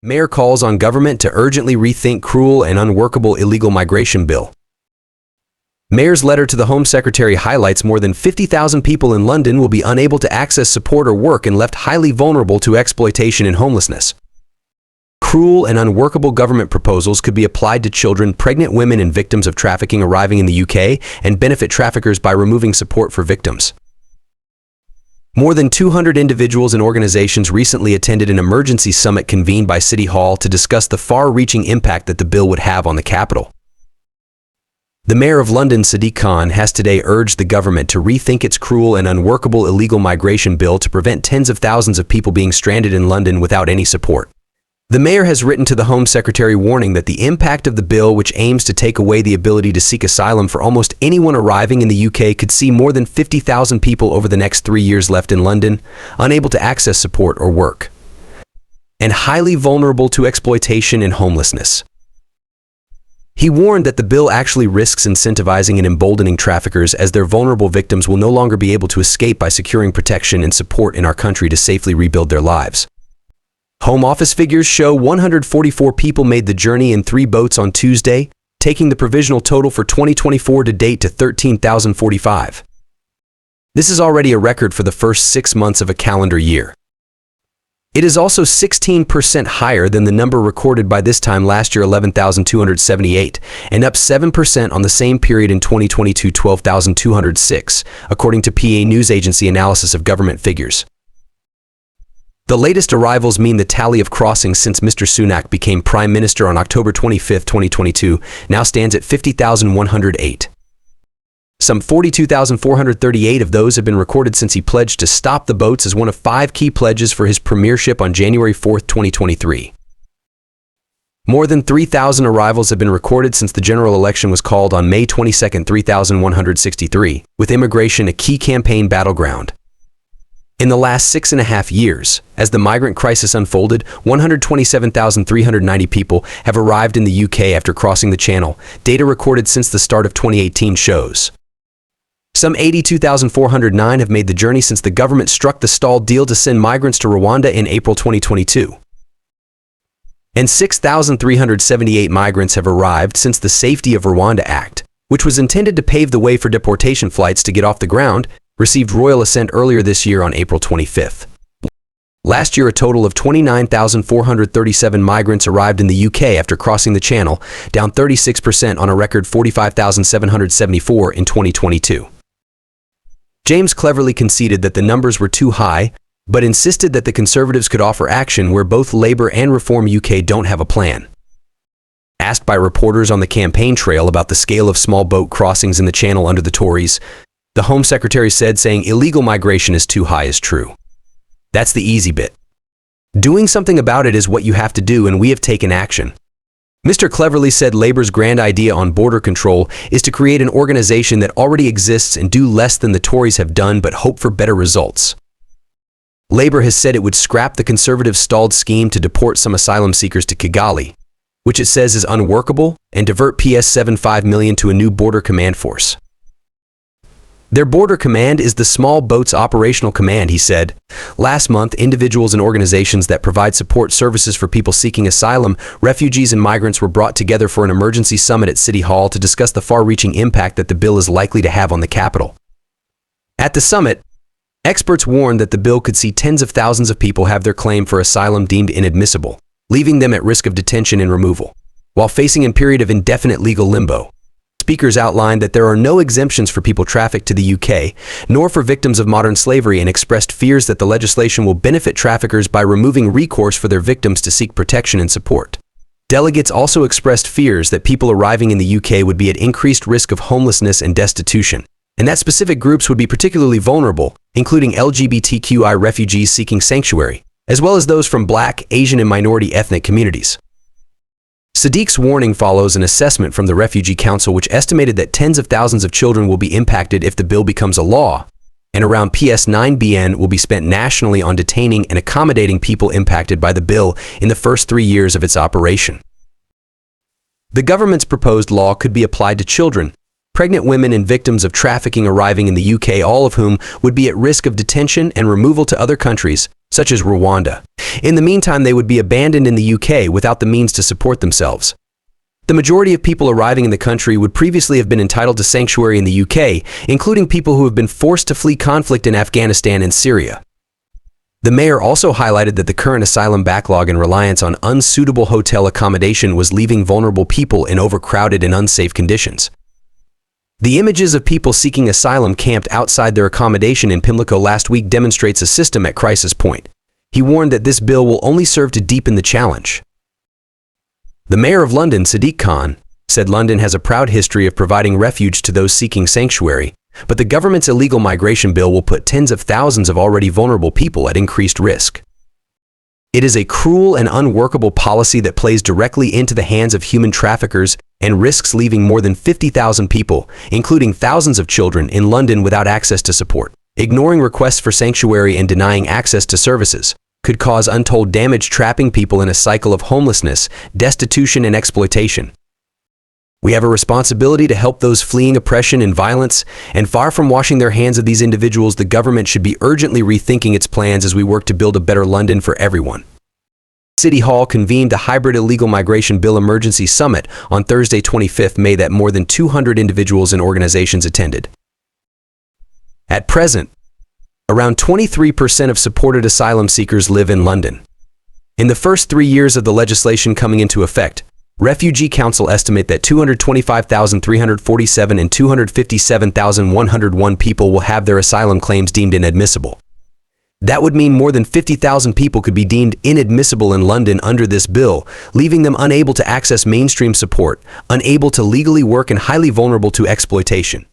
Mayor calls on government to urgently rethink cruel and unworkable illegal migration bill. Mayor's letter to the Home Secretary highlights more than 50,000 people in London will be unable to access support or work and left highly vulnerable to exploitation and homelessness. Cruel and unworkable government proposals could be applied to children, pregnant women, and victims of trafficking arriving in the UK and benefit traffickers by removing support for victims. More than 200 individuals and organizations recently attended an emergency summit convened by City Hall to discuss the far-reaching impact that the bill would have on the capital. The Mayor of London, Sadiq Khan, has today urged the government to rethink its cruel and unworkable illegal migration bill to prevent tens of thousands of people being stranded in London without any support. The mayor has written to the Home Secretary warning that the impact of the bill, which aims to take away the ability to seek asylum for almost anyone arriving in the UK, could see more than 50,000 people over the next 3 years left in London, unable to access support or work, and highly vulnerable to exploitation and homelessness. He warned that the bill actually risks incentivizing and emboldening traffickers, as their vulnerable victims will no longer be able to escape by securing protection and support in our country to safely rebuild their lives. Home Office figures show 144 people made the journey in 3 boats on Tuesday, taking the provisional total for 2024 to date to 13,045. This is already a record for the first 6 months of a calendar year. It is also 16% higher than the number recorded by this time last year, 11,278, and up 7% on the same period in 2022, 12,206, according to PA News Agency analysis of government figures. The latest arrivals mean the tally of crossings since Mr. Sunak became Prime Minister on October 25, 2022, now stands at 50,108. Some 42,438 of those have been recorded since he pledged to stop the boats as one of 5 key pledges for his premiership on January 4, 2023. More than 3,000 arrivals have been recorded since the general election was called on May 22, 3,163, with immigration a key campaign battleground. In the last 6.5 years, as the migrant crisis unfolded, 127,390 people have arrived in the UK after crossing the Channel, data recorded since the start of 2018 shows. Some 82,409 have made the journey since the government struck the stalled deal to send migrants to Rwanda in April 2022. And 6,378 migrants have arrived since the Safety of Rwanda Act, which was intended to pave the way for deportation flights to get off the ground, received royal assent earlier this year on April 25th. Last year, a total of 29,437 migrants arrived in the UK after crossing the Channel, down 36% on a record 45,774 in 2022. James cleverly conceded that the numbers were too high, but insisted that the Conservatives could offer action where both Labour and Reform UK don't have a plan. Asked by reporters on the campaign trail about the scale of small boat crossings in the Channel under the Tories, the Home Secretary said saying illegal migration is too high is true. That's the easy bit. Doing something about it is what you have to do, and we have taken action. Mr. Cleverly said Labour's grand idea on border control is to create an organization that already exists and do less than the Tories have done but hope for better results. Labour has said it would scrap the Conservative stalled scheme to deport some asylum seekers to Kigali, which it says is unworkable, and divert PS75 million to a new border command force. Their border command is the Small Boats Operational Command, he said. Last month, individuals and organizations that provide support services for people seeking asylum, refugees, and migrants were brought together for an emergency summit at City Hall to discuss the far-reaching impact that the bill is likely to have on the capital. At the summit, experts warned that the bill could see tens of thousands of people have their claim for asylum deemed inadmissible, leaving them at risk of detention and removal, while facing a period of indefinite legal limbo. Speakers outlined that there are no exemptions for people trafficked to the UK, nor for victims of modern slavery, and expressed fears that the legislation will benefit traffickers by removing recourse for their victims to seek protection and support. Delegates also expressed fears that people arriving in the UK would be at increased risk of homelessness and destitution, and that specific groups would be particularly vulnerable, including LGBTQI refugees seeking sanctuary, as well as those from Black, Asian, and minority ethnic communities. Sadiq's warning follows an assessment from the Refugee Council, which estimated that tens of thousands of children will be impacted if the bill becomes a law, and around PS9 BN will be spent nationally on detaining and accommodating people impacted by the bill in the first 3 years of its operation. The government's proposed law could be applied to children, pregnant women, and victims of trafficking arriving in the UK, all of whom would be at risk of detention and removal to other countries, such as Rwanda. In the meantime, they would be abandoned in the UK without the means to support themselves. The majority of people arriving in the country would previously have been entitled to sanctuary in the UK, including people who have been forced to flee conflict in Afghanistan and Syria. The mayor also highlighted that the current asylum backlog and reliance on unsuitable hotel accommodation was leaving vulnerable people in overcrowded and unsafe conditions. The images of people seeking asylum camped outside their accommodation in Pimlico last week demonstrates a system at crisis point. He warned that this bill will only serve to deepen the challenge. The mayor of London, Sadiq Khan, said London has a proud history of providing refuge to those seeking sanctuary, but the government's illegal migration bill will put tens of thousands of already vulnerable people at increased risk. It is a cruel and unworkable policy that plays directly into the hands of human traffickers and risks leaving more than 50,000 people, including thousands of children, in London without access to support. Ignoring requests for sanctuary and denying access to services could cause untold damage, trapping people in a cycle of homelessness, destitution, and exploitation. We have a responsibility to help those fleeing oppression and violence, and far from washing their hands of these individuals, the government should be urgently rethinking its plans as we work to build a better London for everyone. City Hall convened the Hybrid Illegal Migration Bill Emergency Summit on Thursday, 25 May that more than 200 individuals and organizations attended. At present, around 23% of supported asylum seekers live in London. In the first 3 years of the legislation coming into effect, Refugee Council estimate that 225,347 and 257,101 people will have their asylum claims deemed inadmissible. That would mean more than 50,000 people could be deemed inadmissible in London under this bill, leaving them unable to access mainstream support, unable to legally work, and highly vulnerable to exploitation.